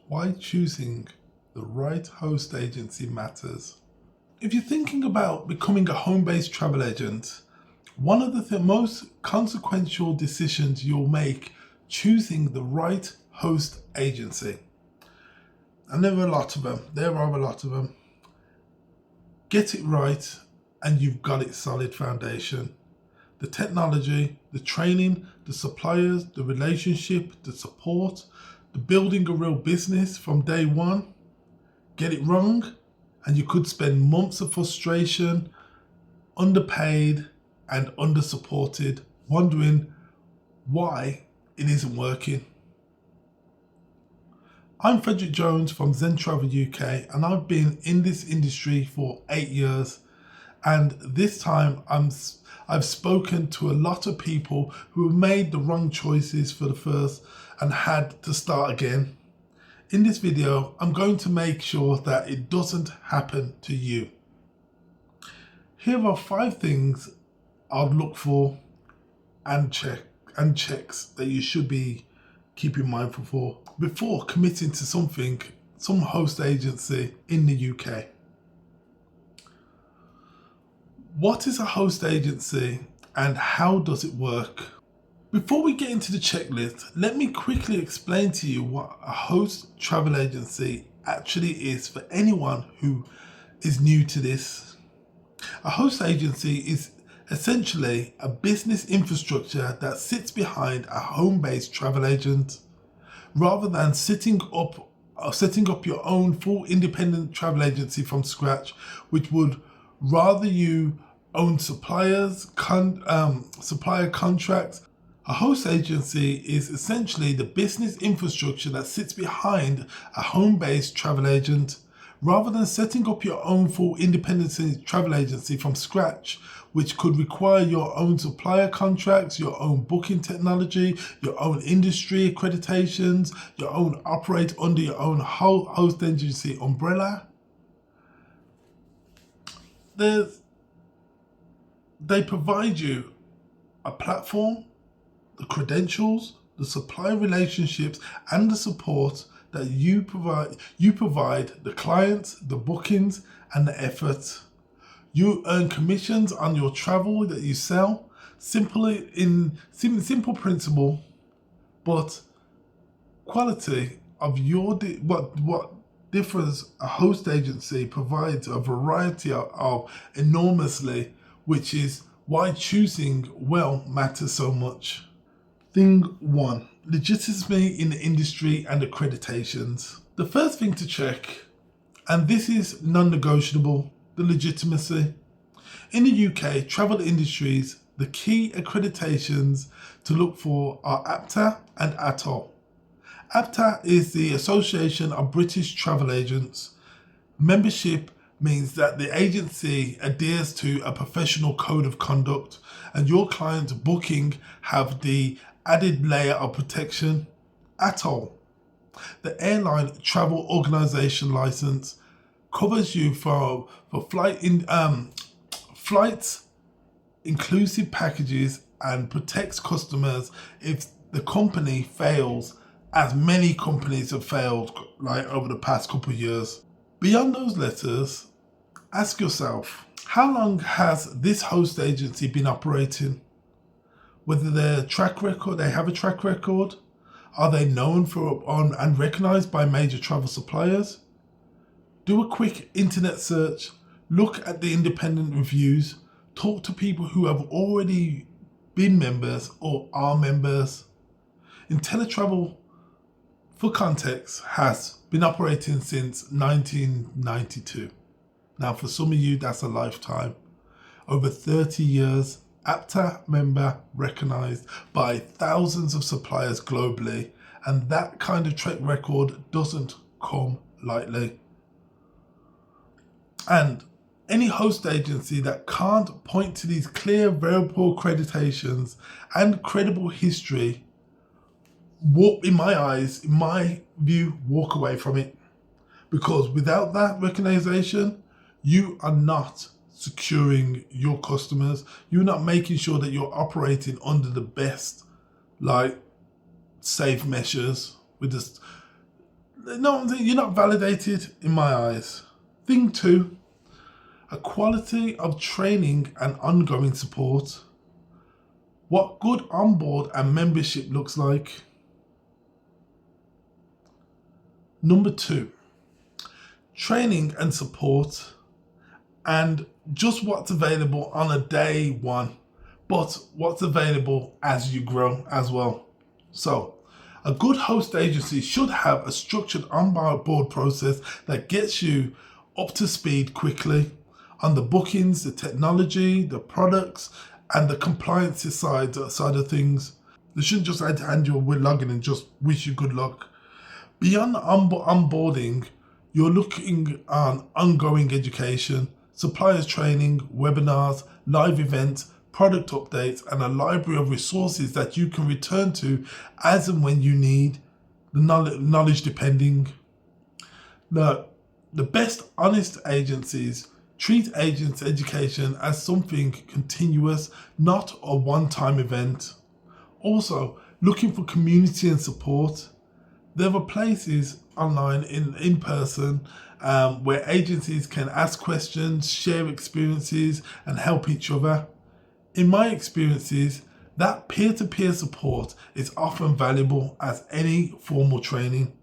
Why choosing the right host agency matters. If you're thinking about becoming a home-based travel agent, one of the most consequential decisions you'll make choosing the right host agency. And there are a lot of them. Get it right and you've got it solid foundation. The technology, the training, the suppliers, the relationship, the support, the building a real business from day one. Get it wrong and you could spend months of frustration, underpaid and under-supported, wondering why it isn't working. I'm Frederick Jones from Zen Travel UK and I've been in this industry for 8 years, and this time I've spoken to a lot of people who have made the wrong choices for the first and had to start again. In this video, I'm going to make sure that it doesn't happen to you. Here are 5 things I'd look for and checks that you should be keeping mindful for before committing to some host agency in the UK. What is a host agency and how does it work? Before we get into the checklist, let me quickly explain to you what a host travel agency actually is for anyone who is new to this. A host agency is essentially a business infrastructure that sits behind a home-based travel agent. Rather than setting up your own full independent travel agency from scratch, which would rather you own supplier contracts, a host agency is essentially the business infrastructure that sits behind a home-based travel agent. Rather than setting up your own full independent travel agency from scratch, which could require your own supplier contracts, your own booking technology, your own industry accreditations, your own operate under your own host agency umbrella, they provide you a platform, the credentials, the supplier relationships, and the support that you provide the clients, the bookings, and the effort. You earn commissions on your travel that you sell, simple principle, but quality of what differs. A host agency provides a variety of enormously, which is why choosing well matters so much. Thing 1. Legitimacy in the industry and accreditations. The first thing to check, and this is non-negotiable, the legitimacy. In the UK travel industries, the key accreditations to look for are APTA and ATOL. APTA is the Association of British Travel Agents. Membership means that the agency adheres to a professional code of conduct and your client's booking have the added layer of protection. ATOL, the Airline Travel Organization license, covers you for flights, inclusive packages, and protects customers if the company fails, as many companies have failed over the past couple of years. Beyond those letters, ask yourself, how long has this host agency been operating? Whether they have a track record, are they known for and recognized by major travel suppliers? Do a quick internet search, look at the independent reviews, talk to people who have already been members or are members. InteleTravel, for context, has been operating since 1992. Now for some of you that's a lifetime. Over 30 years, APTA member recognised by thousands of suppliers globally, and that kind of track record doesn't come lightly. And any host agency that can't point to these clear, verifiable accreditations and credible history, in my view, walk away from it. Because without that recognition, you are not securing your customers. You're not making sure that you're operating under the best, safe measures with this No, you're not validated in my eyes. Thing two, a quality of training and ongoing support. What good onboard and membership looks like. Number two, training and support, and just what's available on a day one, but what's available as you grow as well. So, a good host agency should have a structured onboard process that gets you up to speed quickly on the bookings, the technology, the products, and the compliance side of things. They shouldn't just hand you a login and just wish you good luck. Beyond onboarding, you're looking on ongoing education, suppliers training, webinars, live events, product updates, and a library of resources that you can return to as and when you need, the knowledge depending. The best honest agencies treat agents' education as something continuous, not a one-time event. Also, looking for community and support. There are places online, in person, where agencies can ask questions, share experiences, and help each other. In my experiences, that peer-to-peer support is often valuable as any formal training.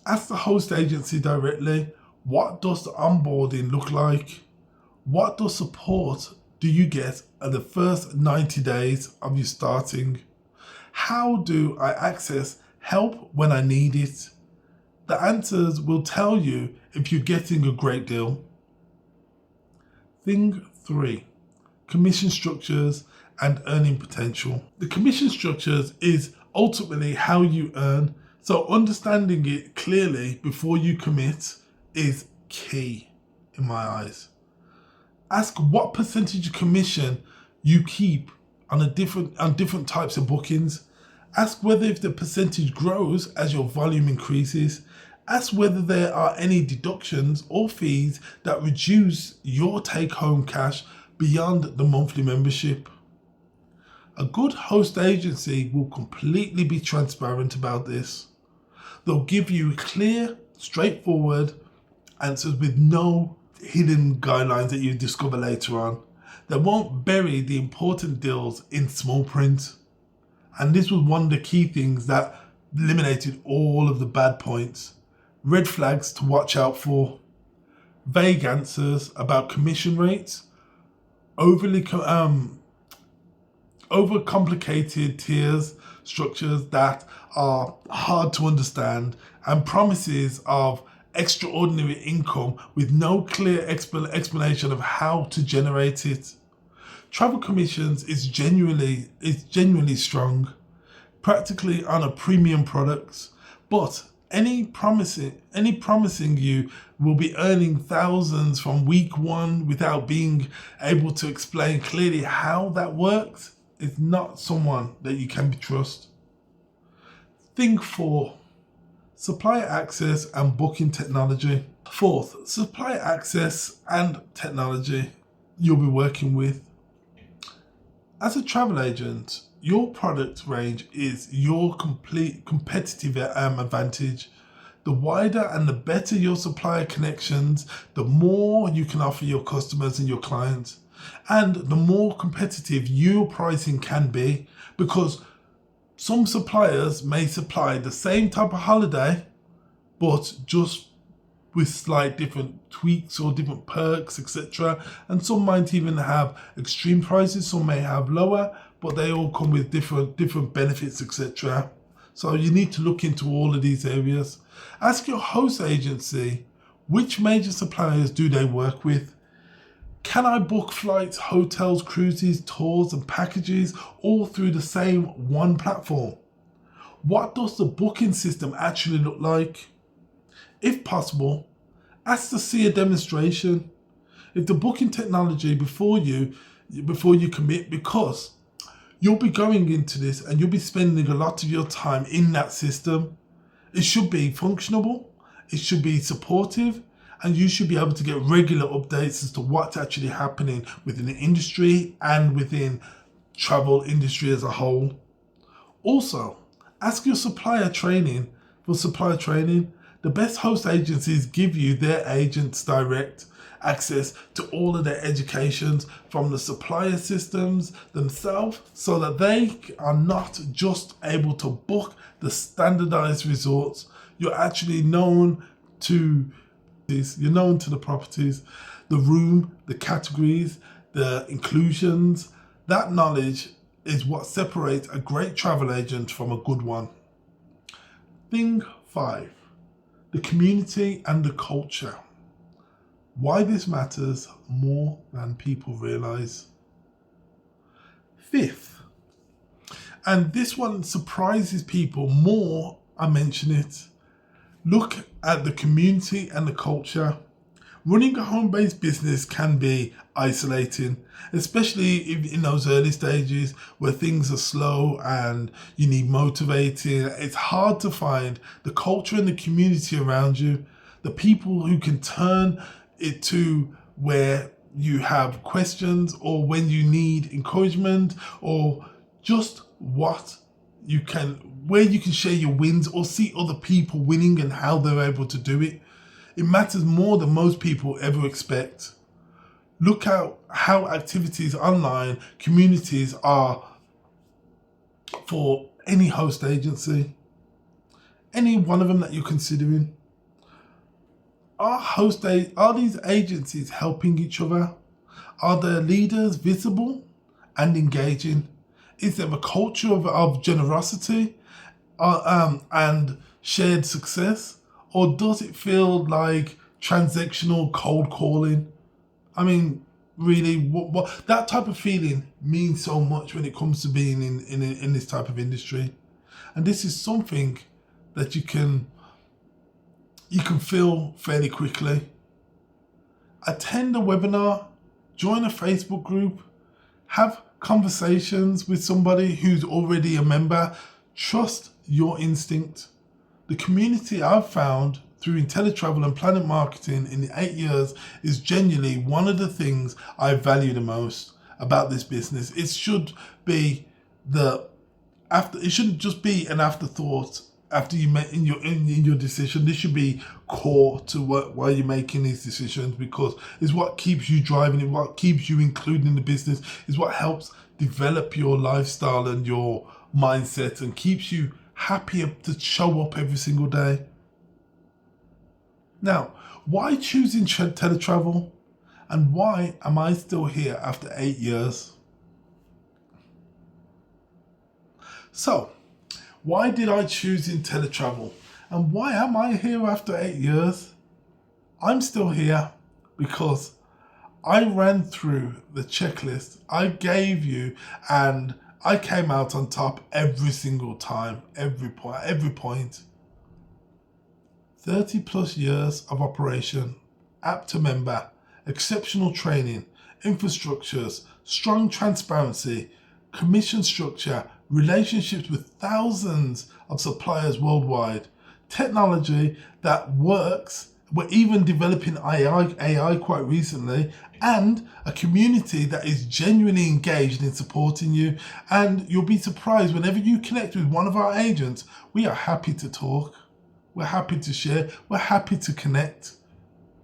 Ask the host agency directly, what does the onboarding look like? What does support do you get at the first 90 days of you starting? How do I access help when I need it? The answers will tell you if you're getting a great deal. Thing three, commission structures and earning potential. The commission structures is ultimately how you earn, so understanding it clearly before you commit is key in my eyes. Ask what percentage of commission you keep on different types of bookings. Ask whether if the percentage grows as your volume increases. Ask whether there are any deductions or fees that reduce your take-home cash beyond the monthly membership. A good host agency will completely be transparent about this. They'll give you clear, straightforward answers with no hidden guidelines that you discover later on. They won't bury the important deals in small print. And this was one of the key things that eliminated all of the bad points. Red flags to watch out for. Vague answers about commission rates. Overcomplicated tiers, structures that are hard to understand, and promises of extraordinary income with no clear explanation of how to generate it. Travel commissions is genuinely strong, practically on a premium products, but any promising you will be earning thousands from week one without being able to explain clearly how that works is not someone that you can trust. Thing four, supplier access and booking technology. Fourth, supplier access and technology you'll be working with. As a travel agent, your product range is your complete competitive advantage. The wider and the better your supplier connections, the more you can offer your customers and your clients, and the more competitive your pricing can be, because some suppliers may supply the same type of holiday, but just with slight different tweaks or different perks, etc. And some might even have extreme prices, some may have lower, but they all come with different benefits, etc. So you need to look into all of these areas. Ask your host agency, which major suppliers do they work with? Can I book flights, hotels, cruises, tours and packages all through the same one platform? What does the booking system actually look like? If possible, ask to see a demonstration. If the booking technology before you commit, because you'll be going into this and you'll be spending a lot of your time in that system. It should be functional, it should be supportive, and you should be able to get regular updates as to what's actually happening within the industry and within travel industry as a whole. Also, ask your supplier training for supplier training. The best host agencies give you their agents direct access to all of their educations from the supplier systems themselves, so that they are not just able to book the standardized resorts. You're actually known to the properties, the room, the categories, the inclusions. That knowledge is what separates a great travel agent from a good one. Thing 5, the community and the culture. Why this matters more than people realize. 5th, and this one surprises people more I mention it. Look at the community and the culture. Running a home-based business can be isolating, especially in those early stages where things are slow and you need motivating. It's hard to find the culture and the community around you, the people who can turn it to where you have questions or when you need encouragement, or just where you can share your wins or see other people winning and how they're able to do it. It matters more than most people ever expect. Look at how activities online communities are for any host agency, any one of them that you're considering. Are these agencies helping each other? Are their leaders visible and engaging? Is there a culture of generosity and shared success? Or does it feel like transactional cold calling? I mean, really, what that type of feeling means so much when it comes to being in this type of industry. And this is something that you can feel fairly quickly. Attend a webinar, join a Facebook group, have conversations with somebody who's already a member. Trust your instinct. The community I've found through InteleTravel and Planet Marketing in the 8 years is genuinely one of the things I value the most about this business. It should be it shouldn't just be an afterthought after you make in your decision. This should be core to why you're making these decisions, because it's what keeps you driving, it's what keeps you included in the business, is what helps develop your lifestyle and your mindset and keeps you happier to show up every single day. Now, why choosing InteleTravel, and why am I still here after 8 years? So, why did I choose InteleTravel, and why am I here after 8 years? I'm still here because I ran through the checklist I gave you and I came out on top every single time, every point. 30 plus years of operation, app to member, exceptional training, infrastructures, strong transparency, commission structure, relationships with thousands of suppliers worldwide, technology that works. We're even developing AI quite recently, and a community that is genuinely engaged in supporting you. And you'll be surprised whenever you connect with one of our agents, we are happy to talk. We're happy to share. We're happy to connect.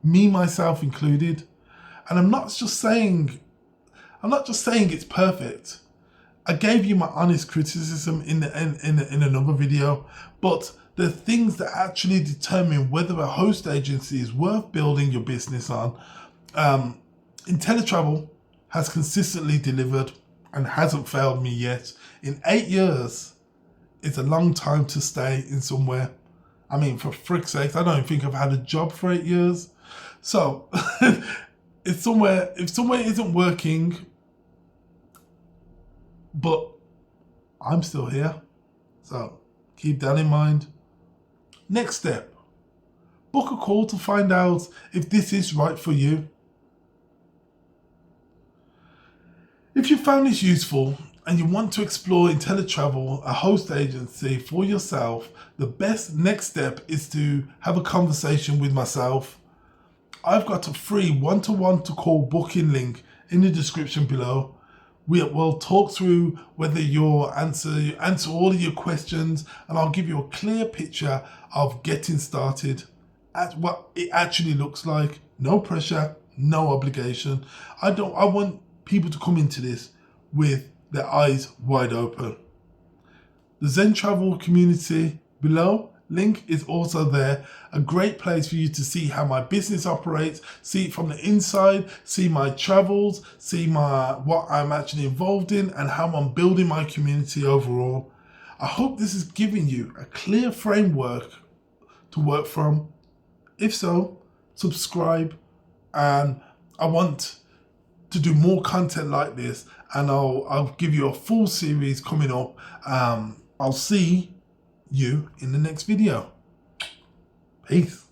Me, myself included. And I'm not just saying it's perfect. I gave you my honest criticism in another video, but the things that actually determine whether a host agency is worth building your business on. InteleTravel has consistently delivered and hasn't failed me yet. In 8 years, it's a long time to stay in somewhere. I mean, for frick's sake, I don't think I've had a job for 8 years. So, if somewhere isn't working, but I'm still here. So, keep that in mind. Next step, book a call to find out if this is right for you. If you found this useful and you want to explore InteleTravel, a host agency for yourself, the best next step is to have a conversation with myself. I've got a free one-to-one to call booking link in the description below. We'll talk through whether you answer all of your questions, and I'll give you a clear picture of getting started at what it actually looks like. No pressure, no obligation. I want people to come into this with their eyes wide open. The Zen Travel community below, link is also there. A great place for you to see how my business operates, see it from the inside, see my travels, see what I'm actually involved in, and how I'm building my community overall. I hope this is giving you a clear framework to work from. If so, subscribe, and I want to do more content like this, and I'll give you a full series coming up. I'll see you in the next video. Peace.